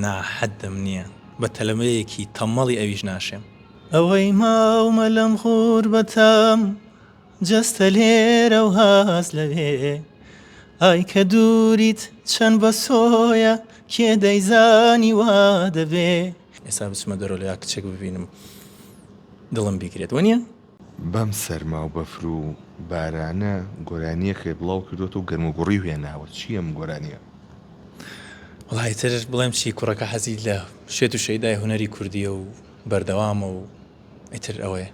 ناحەدەم نییە بە تەلەمەیەکی تەمەڵی ئەویش ناشێم ئەوەی ماومە لەم غوربەتەم جەستە لێرە و هاز لەوێ ئای کە دووریت چەند بە سۆیە کێ دەیزانی وا دەبێ ئێستا بچمە دەرۆ لە یا کچێک ببینم دڵم بیگرێت وەنیە؟ بەم سەرما و بەفر و بارانە گۆرانیە خێ بڵاو کردوێت و گەرم و گوڕی هێناوە چی ئەم گۆرانیە؟ وڵای تر بڵێم چی کوڕەکە حەزی لە شێت و شەیدای هونەری کوردیە و بەردەوامە و ئیتر ئەوەیە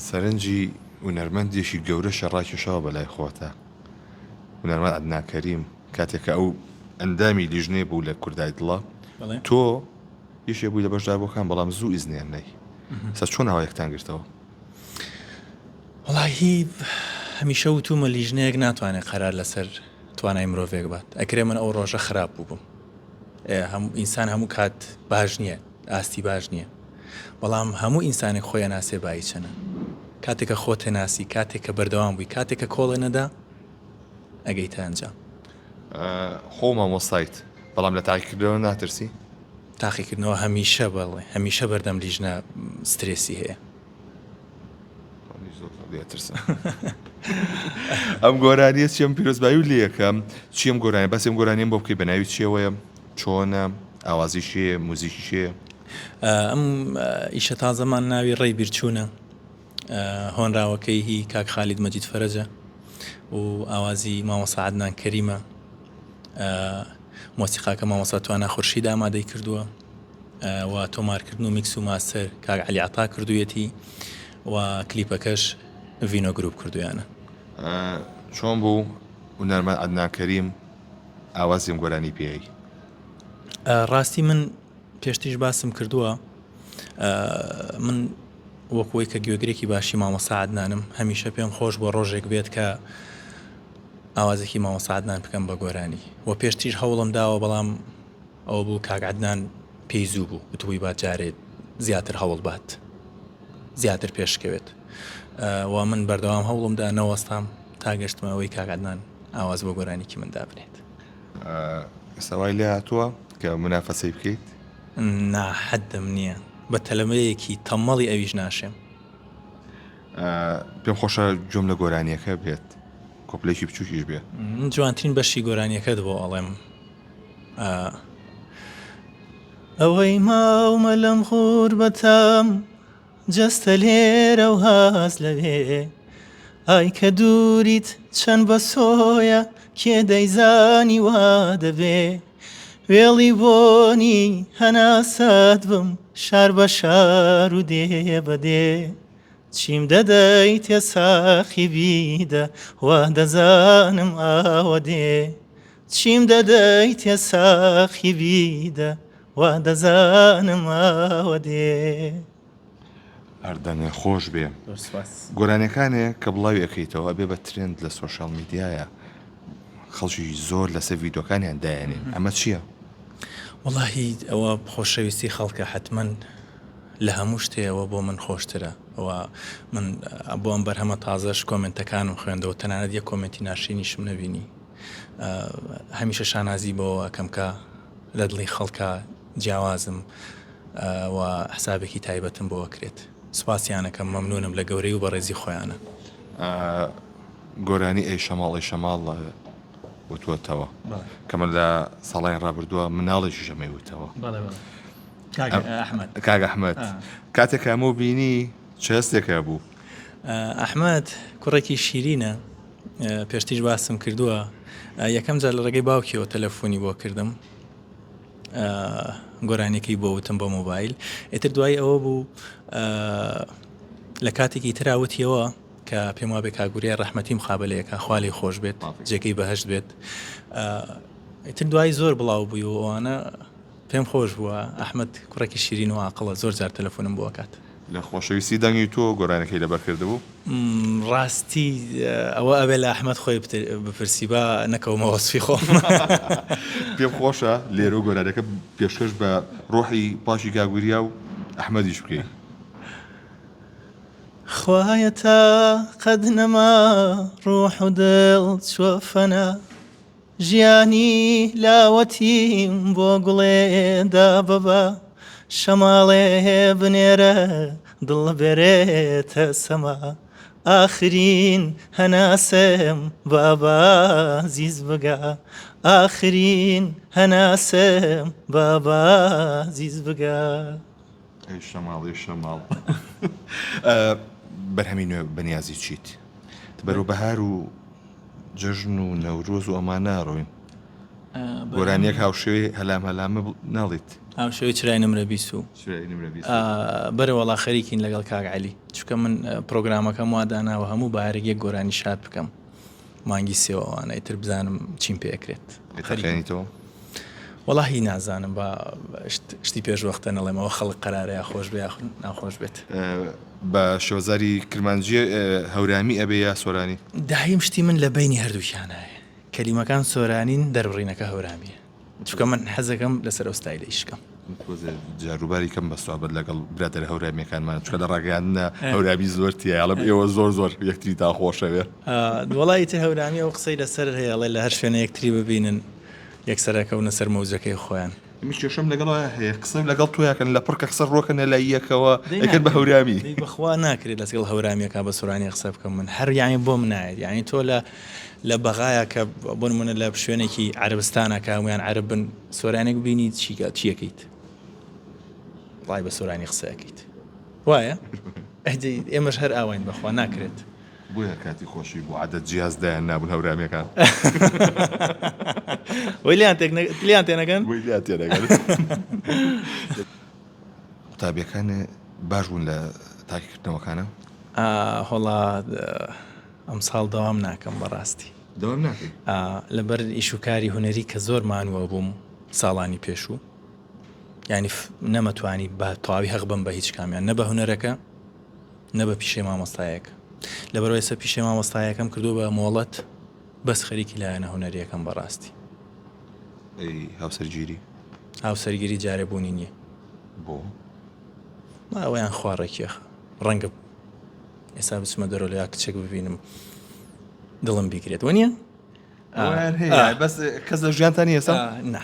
سەرنجی هونەرمەندێکی گەورە شەڕاکێشەوە بەلای خۆتە هونەرمەند عەدنان کەریم کاتێککە ئەو ئەندامی لیژنێ بوو لە کوردای دڵە تۆ یشێ بووی لە بەشداربووەکان بەڵام زوو ئیزنێنەی سە چۆن هاوایەکتان گرتەوە؟ وڵی هەمیشە وتومە لیژنەیەک ناتوانێت قەرار لەسەر توانای مرۆڤێک بات ئەکرێ من ئەو ڕۆژە خراپ بووم هەموو ئینسان هەموو کات باش نییە ئاستی باش نییە بەڵام هەموو ئینسانێک خۆیان ناسێ بای چەنە کاتێکە خۆتە ناسی کاتێککە بەردەوام بووی کاتێککە کۆڵە نەدا ئەگەیتە ئەنجام خۆ مامۆستایت بەڵام لە تاقیکردنەوە ناترسی؟ تاقیکردنەوە هەمیشە بەڵێ هەمیشە بەردەم لیژنە سترێسی هەیە ئەم گۆرانیە چیم پیرۆزبایی و لە یەکەم چیم گۆرانە بەسێم گۆرانیم بۆ بکەی بەناوی چێوەیە چۆنە ئاوازی شێ موزیکی شێ ئەم ئیشە تازەمان ناوی ڕێی بیرچوونە هۆنراوەکەی هی کاک خالید مەجید فەرەجە و ئاوازی مامۆستا عەدنان کەریمە مۆسیقاکە مامۆستا توانە خورشید ئامادەی کردووە و تۆمارکردن و میکس و ماستەر کاک عەلی عەتا کردوویەتی و کلیپەکەش ڤینۆ گروپ کردویانە چۆن بوو هونەرمەند عەدنان کەریم ئاوازیم گۆرانی پێی؟ ڕاستی من پێشتیش باسم کردووە من وەکوەی کە گوێگرێکی باشی مامۆستا عەدنانم هەمیشە پێم خۆش بۆ ڕۆژێک بێت کە ئاوازێکی مامۆستا عەدنان بکەم بە گۆرانی و پێشتیش هەوڵم داوە بەڵام ئەوە بوو کاک عەدنان پێی زوو بوو وتبووی با جارێت زیاتر هەوڵ بات زیاتر پێشکەوێت و من بەردەوام هەوڵمدا نەوەستام تا گەشتمەوەی کاک عەدنان ئاواز بۆ گۆرانیکی من دابنێت سەوای لێ هاتووە کە منافەسەی بکەیت؟ ناحەدەم نییە بە تەلەمەیەکی تەمەڵی ئەویش ناشێم پێم خۆشە جۆم لە گۆرانیەکە بێت کۆپلێکی بچووکیش بێت جوانترین بەشی گۆرانیەکەت بۆ ئەڵێم ئەوەی ماومە لەم غوربەتەم جەستە لێرە و هاز لەوێ ئای کە دووریت چەند بە سۆیە کێ دەیزانی وا دەبێ وێڵی بۆنی هەناسەت بم شار بە شار و دێ بەدێ چیم دەدەیت تێ ساخیبیدە وا دەزانم ئاوە دێ چیم دەدەیت تێ ساخیبیدە وا دەزانم ئاوە دێ ئەردەنێ خۆش بێ گۆرانەکانێ کە بڵاوی ئەەکەیتەوە بێ بە ترند لە سۆشال میدیایە خەڵکی زۆر لەسەر ڤیدۆکانیان دایانێن ئەمە چییە؟ وەڵاهی ئەوە خۆشەویستی خەڵکە حتمما لە هەموو شتێەوە بۆ من خۆشترە ئەوە من بۆ ئەم بەرهەمە تازەش کۆمنتەکانم خوێندەوە تەنانەت یە کۆمنتی ناشرینیشم نەبینی هەمیشە شانازی بۆ ئەەکەمکە لە دڵی خەڵکە جیاوازم و حسابێکی تایبەتم بۆ ئەکرێت سوپاسیانەکەم مەمنونم لە گەورەی و بەڕێزی خۆیانە گۆرانی ئەی شەماڵی شەماڵ وتوەتەوە کەمە لە ساڵای ڕابردووە مناڵێکی ژەمەی وتەوە کاک ئەحمەد کاتێک هەموو بینی چ هەستێکە بوو؟ ئەحمەد کوڕێکی شیرینە پێشتیش باسم کردووە یەکەم جار لە ڕێگەی باوکیەوە تەلەفۆنی بۆ کردم گۆرانێکی بۆ وتم بە مۆبایل ئێتر دوای ئەوە بوو لە کاتێکی تراوتیەوە کە پێم وابێ کاگوریە ڕەحمەتی مخابەلەیەکە خوالی خۆش بێت جێگەی بەهەشت بێت ئیتر دوای زۆر بڵاو بووی و ئەوانە پێم خۆش بووە ئەحمەد کوڕێکی شیرین و عاقڵە زۆر جار تەلەفۆنم بۆ کات لە خۆشەویستی دەنگی تۆ گۆرانەکەی لەبەرکرد بوو؟ ڕاستی ئەوە ئەبێ لە ئەحمەد خۆی بپرسی با نەکەومە وەسفی خۆم پێم خۆشە لێرە و گۆرانەکە پێشکەش بە ڕۆحی پاشی کاگوریا و ئەحمەدیش بکەی خوایە تا قەد نەما ڕوح و دڵ چوە فەنا ژیانی لاوەتیم بۆ گوڵێدا بەبا شەماڵێ بنێرە دڵ بێرێتە سەما ئاخرین هەناسەم بابا زیز بگا ئاخرین هەناسەم بابا زیز بگا ئەی شەماڵی شەماڵ بەرهەمی نوێ بەنیازی چیت بەرەو بەهار و جەژن و نەورۆز و ئەمانە ڕۆین گۆرانیەک هاوشێوەی هەلامە ناڵیت هاوشێوەی چرای نمرە 20 بەرە وەڵا خەریکین لەگەڵ کاک عەلی چونکە من پرۆگرامەکەم وا داناوە هەموو بارێک یەک گۆرانی شاد بکەم مانگی سێوەوانە ئیتر بزانم چیم پێکرێت خەریکێنیتەوە وەڵاهی نازانم بە شتی پێش وەختە نەڵێمەوە خەڵک قەرارەیە خۆش بێ ناخۆش بێت بە شۆزاری کرمانجیە هەورامی ئەبێ یا سۆرانی داهیم شتی من لە بینی هەردووشانایە کەلیمەکان سۆرانین دەربڕینەکە هەورامیە چونکە من حەزەکەم لەسەر ئەو ستایلە ئیشکەم جاروباری کەم بەستوابەت لەگەڵ برادر هەورامیەکانمان چکە لە ڕاگەیاندنە هەورامی زۆرتیە یاڵم ئێوە زۆر یەکتری تا خۆشەوێ وەڵی تر هەورامی ئەو قسەی لەسەر هەیەڵێ لە هەر شوێنە یەکتری ببینن یەکسەرەکەونە سەر مەوزەکەی خۆیان میشێشم لەگەڵەوە هەیە قسەم لەگەڵ تویاکەن لە پڕکە قسە ڕۆکەنە لای یەکەوە ئەکەن بە هەورامی بەخوا ناکرێت لەسگەڵ هەورامیەکە بە سۆرانی قسە بکەم من هەر یانی بۆ منایەت یعنی تۆ لە بەغایە کە بۆ نمونە لە شوێنێکی عەربستانە کامیان عەرب بن سۆرانێک بینی چیەکەیت ڕای بە سۆرانی قسەکەیت وایە ئێمەش هەر ئاوین بەخوا ناکرێت بۆیە کاتی خۆشی بۆ عادەت جیازدایان نابوون هەورامیەکان لیان تێنەکەن قوتابیەکان باش بوون لە تاقیکردنەوەکانە هۆڵا ئەم ساڵ دەوام ناکەم بەڕاستی دەوام ناکەی لەبەر ئیشوکاری هونەری کە زۆر مانوە بووم ساڵانی پێشوو ینی نەمەتوانی بە تەواوی هەق بم بە هیچ کامیان نە بە هونەرەکە نە بە پیشەی مامۆستایەکە لەبەرەوەی ئێستا پیشەی مامۆستایەکەم کردو بە مۆڵەت بەس خەریکی لایەنە هونەریەکەم بەڕاستی هاوسەرگیری جارێبوونی نییە بۆ ئەویان خوارڕێکیەخ ڕەنگە ئێستا بچمە دەرۆ لە یا کچێک ببینم دڵم بیگرێت وە نییە بەس کەس لە ژیانتانی ئێستا نا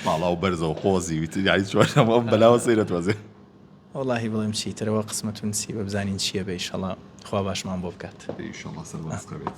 ماڵاو بەرزە و خۆزی ویتیایی چۆشەمە بەلاوە سەیرە توازێ وەڵاهی بڵێم چیترەوە قسمەت و نسی بە بزانین چییە بە ئیشەڵا خوا باشمان بۆ بکات ئیشەڵا سەر بەسکە بێت